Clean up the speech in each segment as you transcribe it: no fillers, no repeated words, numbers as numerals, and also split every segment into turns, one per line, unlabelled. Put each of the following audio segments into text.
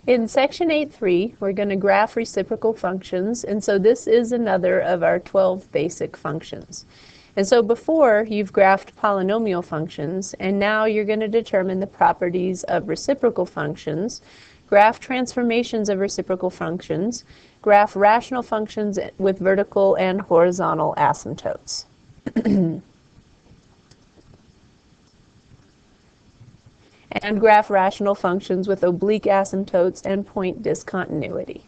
In section 8.3, we're going to graph reciprocal functions, and so this is another of our 12 basic functions. And so before, you've graphed polynomial functions, and now you're going to determine the properties of reciprocal functions, graph transformations of reciprocal functions, graph rational functions with vertical and horizontal asymptotes. And graph rational functions with oblique asymptotes and point discontinuity.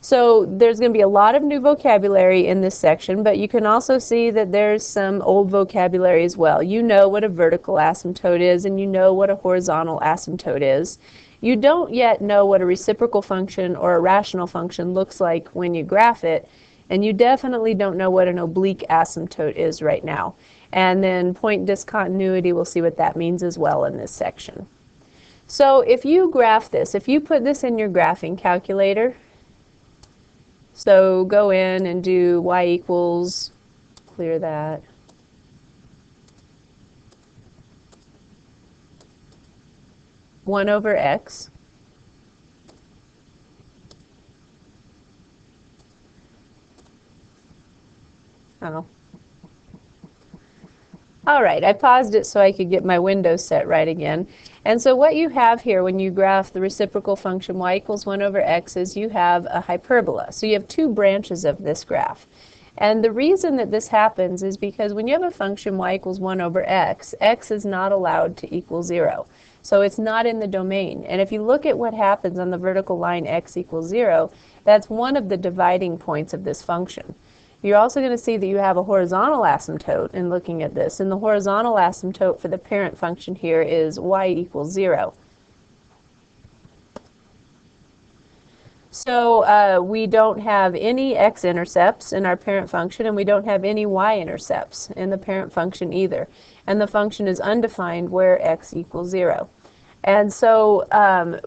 So there's going to be a lot of new vocabulary in this section, but you can also see that there's some old vocabulary as well. You know what a vertical asymptote is, and you know what a horizontal asymptote is. You don't yet know what a reciprocal function or a rational function looks like when you graph it, and you definitely don't know what an oblique asymptote is right now. And then point discontinuity, we'll see what that means as well in this section. So if you graph this, if you put this in your graphing calculator, so go in and do y equals, clear that, one over x. Oh. All right, I paused it so I could get my windows set right again. And so what you have here when you graph the reciprocal function y equals 1 over x is you have a hyperbola. So you have two branches of this graph. And the reason that this happens is because when you have a function y equals 1 over x, x is not allowed to equal 0. So it's not in the domain. And if you look at what happens on the vertical line x equals 0, that's one of the dividing points of this function. You're also going to see that you have a horizontal asymptote in looking at this, and the horizontal asymptote for the parent function here is y equals 0. So we don't have any x-intercepts in our parent function, and we don't have any y-intercepts in the parent function either. And the function is undefined where x equals 0. And so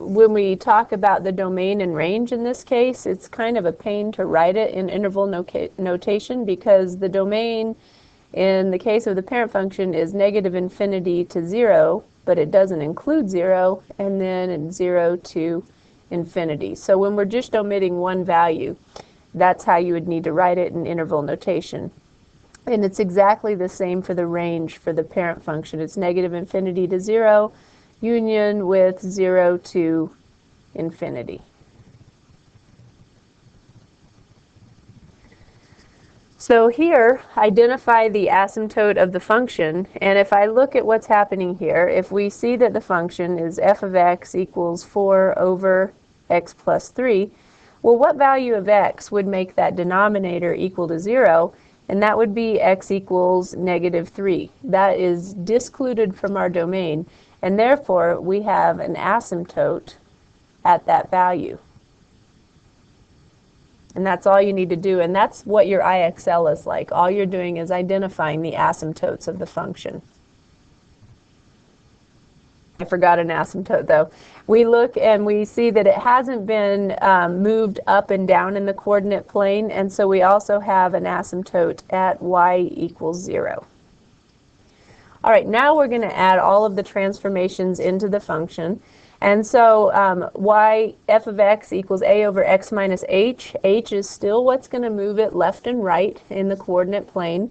when we talk about the domain and range in this case, it's kind of a pain to write it in interval notation because the domain in the case of the parent function is negative infinity to 0, but it doesn't include 0, and then 0 to infinity. So when we're just omitting one value, that's how you would need to write it in interval notation. And it's exactly the same for the range for the parent function. It's negative infinity to 0, union with 0 to infinity. So here, identify the asymptote of the function, and if I look at what's happening here, if we see that the function is f of x equals 4 over x plus 3, well, what value of x would make that denominator equal to 0? And that would be x equals negative 3. That is discluded from our domain, and therefore we have an asymptote at that value. And that's all you need to do, and that's what your IXL is like. All you're doing is identifying the asymptotes of the function. I forgot an asymptote though. We look and we see that it hasn't been moved up and down in the coordinate plane, and so we also have an asymptote at y equals 0. All right, now we're going to add all of the transformations into the function. And so f of x equals a over x minus h. H is still what's going to move it left and right in the coordinate plane.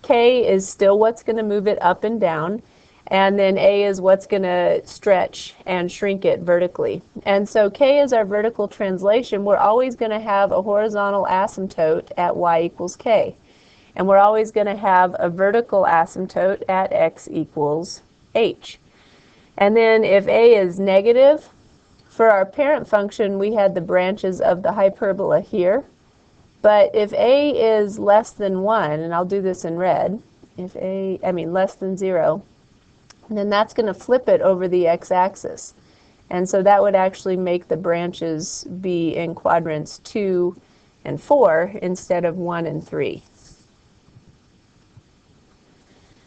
K is still what's going to move it up and down. And then a is what's going to stretch and shrink it vertically. And so k is our vertical translation. We're always going to have a horizontal asymptote at y equals k. And we're always going to have a vertical asymptote at x equals h. And then if a is negative, for our parent function we had the branches of the hyperbola here. But if a is less than 1, and I'll do this in red, if less than 0, then that's going to flip it over the x-axis. And so that would actually make the branches be in quadrants 2 and 4 instead of 1 and 3.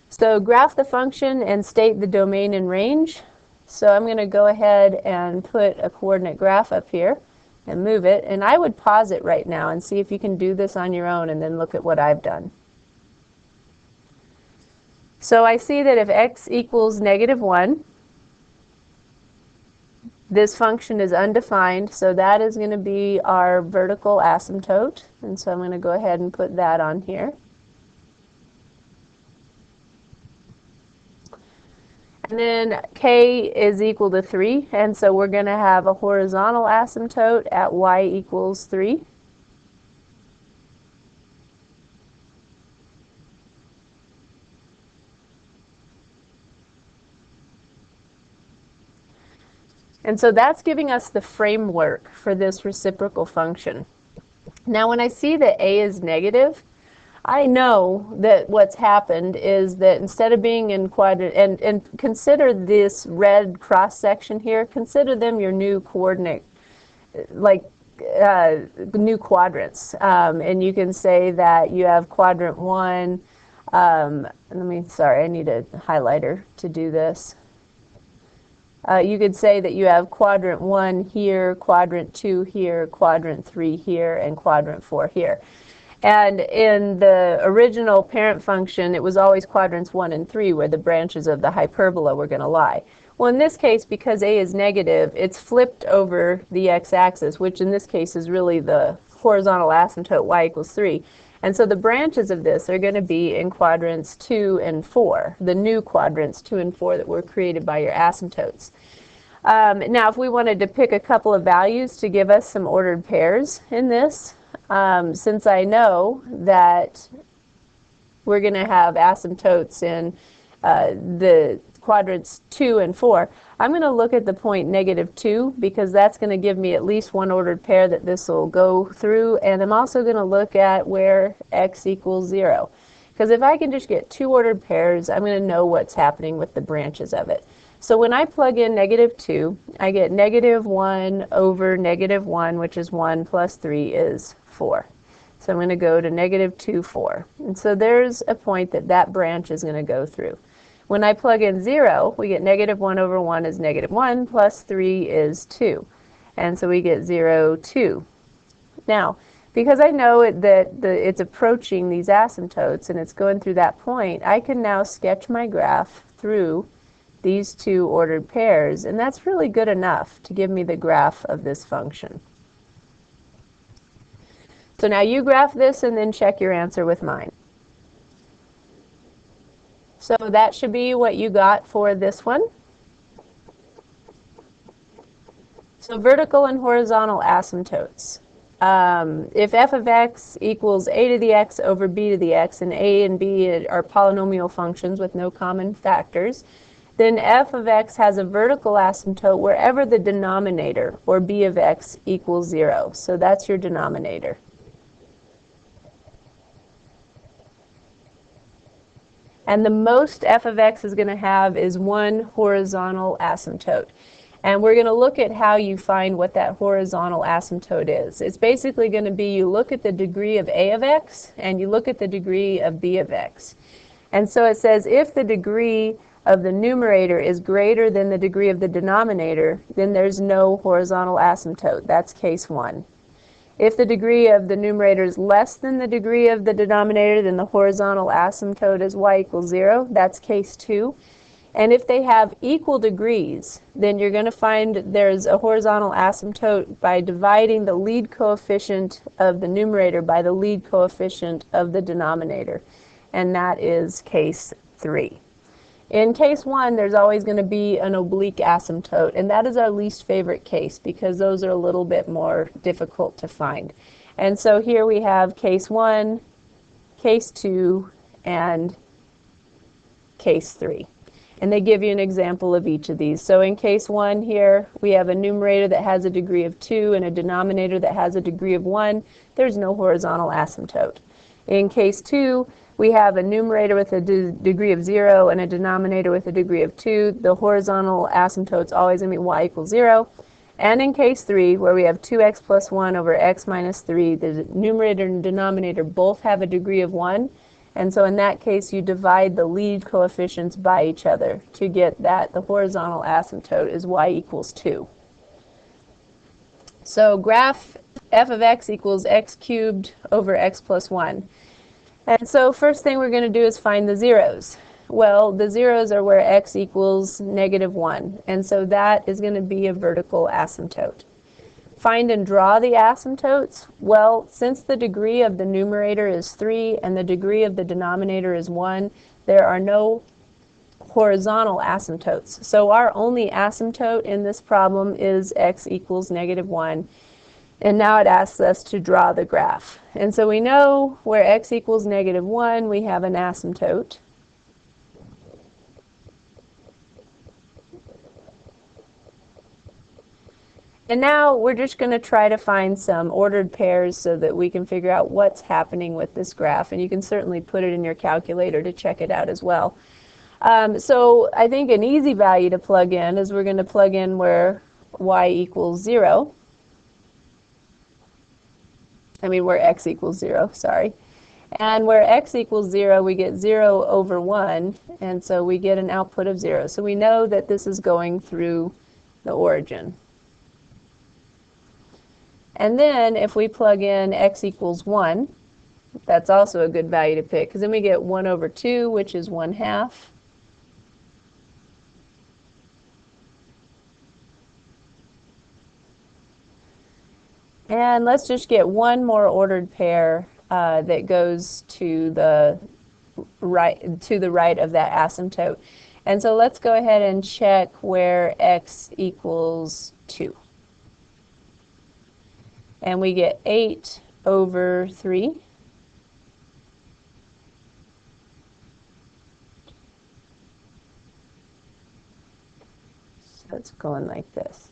So graph the function and state the domain and range. So I'm going to go ahead and put a coordinate graph up here and move it. And I would pause it right now and see if you can do this on your own and then look at what I've done. So I see that if x equals negative 1, This function is undefined, so that is going to be our vertical asymptote. And so I'm going to go ahead and put that on here. And then k is equal to 3, and so we're going to have a horizontal asymptote at y equals 3. And so that's giving us the framework for this reciprocal function. Now when I see that a is negative, I know that what's happened is that instead of being in quadrant, and consider this red cross section here, consider them your new coordinate, like new quadrants. And you can say that you have quadrant 1, sorry, I need a highlighter to do this. You could say that you have quadrant 1 here, quadrant 2 here, quadrant 3 here, and quadrant 4 here. And in the original parent function, it was always quadrants 1 and 3 where the branches of the hyperbola were going to lie. Well, in this case, because a is negative, it's flipped over the x-axis, which in this case is really the horizontal asymptote y equals 3. And so the branches of this are going to be in quadrants 2 and 4, the new quadrants 2 and 4 that were created by your asymptotes. Now, if we wanted to pick a couple of values to give us some ordered pairs in this, since I know that we're going to have asymptotes in the quadrants 2 and 4, I'm going to look at the point -2 because that's going to give me at least one ordered pair that this will go through, and I'm also going to look at where x equals 0. Because if I can just get 2 ordered pairs, I'm going to know what's happening with the branches of it. So when I plug in -2, I get -1 over -1, which is 1 plus 3 is 4. So I'm going to go to -2, 4. And so there's a point that that branch is going to go through. When I plug in 0, we get -1 over 1 is -1, plus 3 is 2. And so we get 0, 2. Now, because I know it's approaching these asymptotes and it's going through that point, I can now sketch my graph through these 2 ordered pairs, and that's really good enough to give me the graph of this function. So now you graph this and then check your answer with mine. So that should be what you got for this one. So vertical and horizontal asymptotes. If f of x equals a to the x over b to the x, and a and b are polynomial functions with no common factors, then f of x has a vertical asymptote wherever the denominator, or b of x, equals 0. So that's your denominator. And the most f of x is going to have is one horizontal asymptote. And we're going to look at how you find what that horizontal asymptote is. It's basically going to be you look at the degree of a of x and you look at the degree of b of x. And so it says if the degree of the numerator is greater than the degree of the denominator, then there's no horizontal asymptote. That's case 1. If the degree of the numerator is less than the degree of the denominator, then the horizontal asymptote is y equals 0. That's case 2. And if they have equal degrees, then you're going to find there's a horizontal asymptote by dividing the lead coefficient of the numerator by the lead coefficient of the denominator. And that is case 3. In case 1, there's always going to be an oblique asymptote, and that is our least favorite case because those are a little bit more difficult to find. And so here we have case 1, case 2, and case 3. And they give you an example of each of these. So in case 1 here, we have a numerator that has a degree of 2 and a denominator that has a degree of 1. There's no horizontal asymptote. In case 2, we have a numerator with a degree of 0 and a denominator with a degree of 2. The horizontal asymptote is always going to be y equals 0. And in case 3, where we have 2x plus 1 over x minus 3, the numerator and denominator both have a degree of 1. And so in that case, you divide the lead coefficients by each other to get that the horizontal asymptote is y equals 2. So graph f of x equals x cubed over x plus 1. And so first thing we're going to do is find the zeros. Well, the zeros are where x equals -1, and so that is going to be a vertical asymptote. Find and draw the asymptotes. Well, since the degree of the numerator is 3 and the degree of the denominator is 1, there are no horizontal asymptotes. So our only asymptote in this problem is x equals -1. And now it asks us to draw the graph. And so we know where x equals -1, we have an asymptote. And now we're just going to try to find some ordered pairs so that we can figure out what's happening with this graph. And you can certainly put it in your calculator to check it out as well. So I think an easy value to plug in is we're going to plug in where y equals 0. Where x equals 0, sorry. And where x equals 0, we get 0 over 1, and so we get an output of 0. So we know that this is going through the origin. And then if we plug in x equals 1, that's also a good value to pick, because then we get 1 over 2, which is 1/2. And let's just get one more ordered pair that goes to the right of that asymptote. And so let's go ahead and check where x equals 2. And we get 8 over 3. So it's going like this.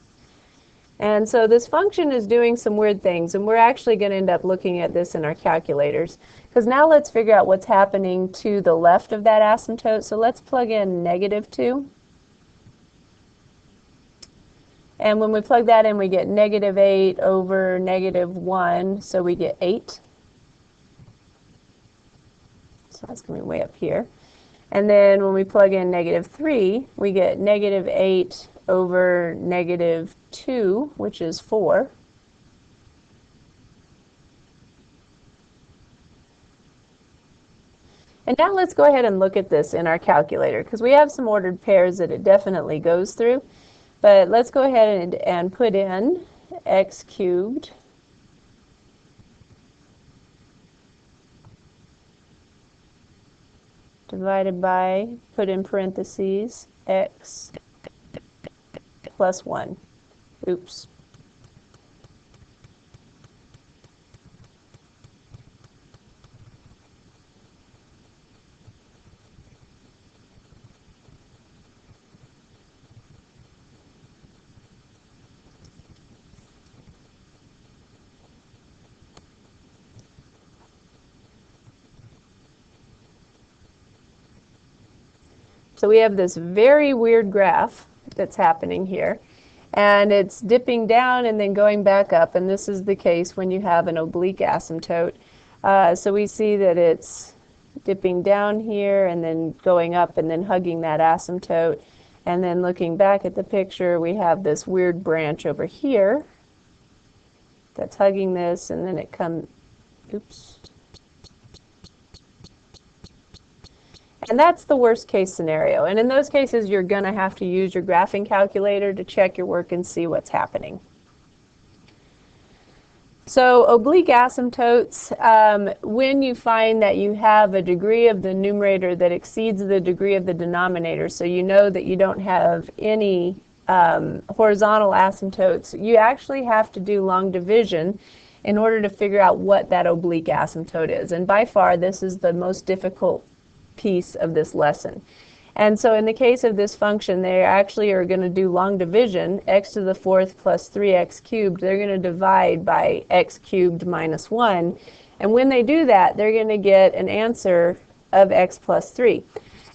And so this function is doing some weird things, and we're actually going to end up looking at this in our calculators. Because now let's figure out what's happening to the left of that asymptote. So let's plug in -2. And when we plug that in, we get -8 over -1, so we get 8. So that's going to be way up here. And then when we plug in -3, we get -8 over -2, which is 4. And now let's go ahead and look at this in our calculator, because we have some ordered pairs that it definitely goes through. But let's go ahead and put in x cubed divided by, put in parentheses, x plus 1. Oops. So we have this very weird graph that's happening here, and it's dipping down and then going back up, and this is the case when you have an oblique asymptote. So we see that it's dipping down here and then going up and then hugging that asymptote, and then looking back at the picture, we have this weird branch over here that's hugging this, and then it comes, oops. And that's the worst case scenario. And in those cases, you're going to have to use your graphing calculator to check your work and see what's happening. So oblique asymptotes, when you find that you have a degree of the numerator that exceeds the degree of the denominator, so you know that you don't have any horizontal asymptotes, you actually have to do long division in order to figure out what that oblique asymptote is. And by far, this is the most difficult piece of this lesson. And so in the case of this function, they actually are going to do long division, x to the 4th plus 3x cubed. They're going to divide by x cubed minus 1. And when they do that, they're going to get an answer of x plus 3.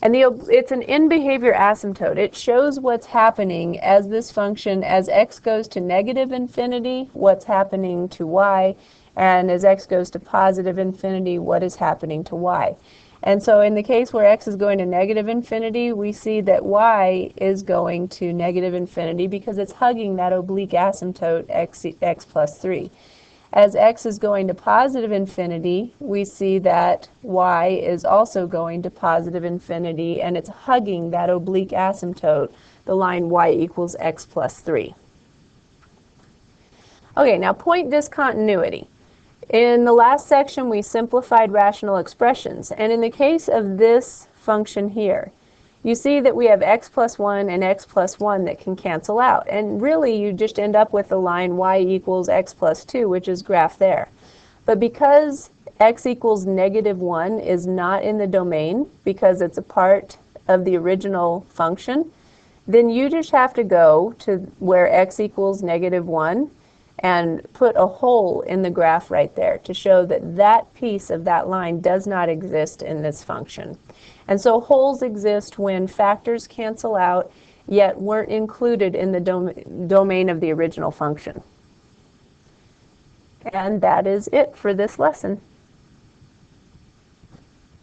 And it's an in-behavior asymptote. It shows what's happening as this function, as x goes to negative infinity, what's happening to y, and as x goes to positive infinity, what is happening to y. And so in the case where x is going to negative infinity, we see that y is going to negative infinity because it's hugging that oblique asymptote x plus 3. As x is going to positive infinity, we see that y is also going to positive infinity, and it's hugging that oblique asymptote, the line y equals x plus 3. Okay, now point discontinuity. In the last section, we simplified rational expressions, and in the case of this function here, you see that we have x plus 1 and x plus 1 that can cancel out, and really you just end up with the line y equals x plus 2, which is graphed there. But because x equals negative 1 is not in the domain, because it's a part of the original function, then you just have to go to where x equals negative 1 and put a hole in the graph right there to show that that piece of that line does not exist in this function. And so holes exist when factors cancel out yet weren't included in the domain of the original function. And that is it for this lesson.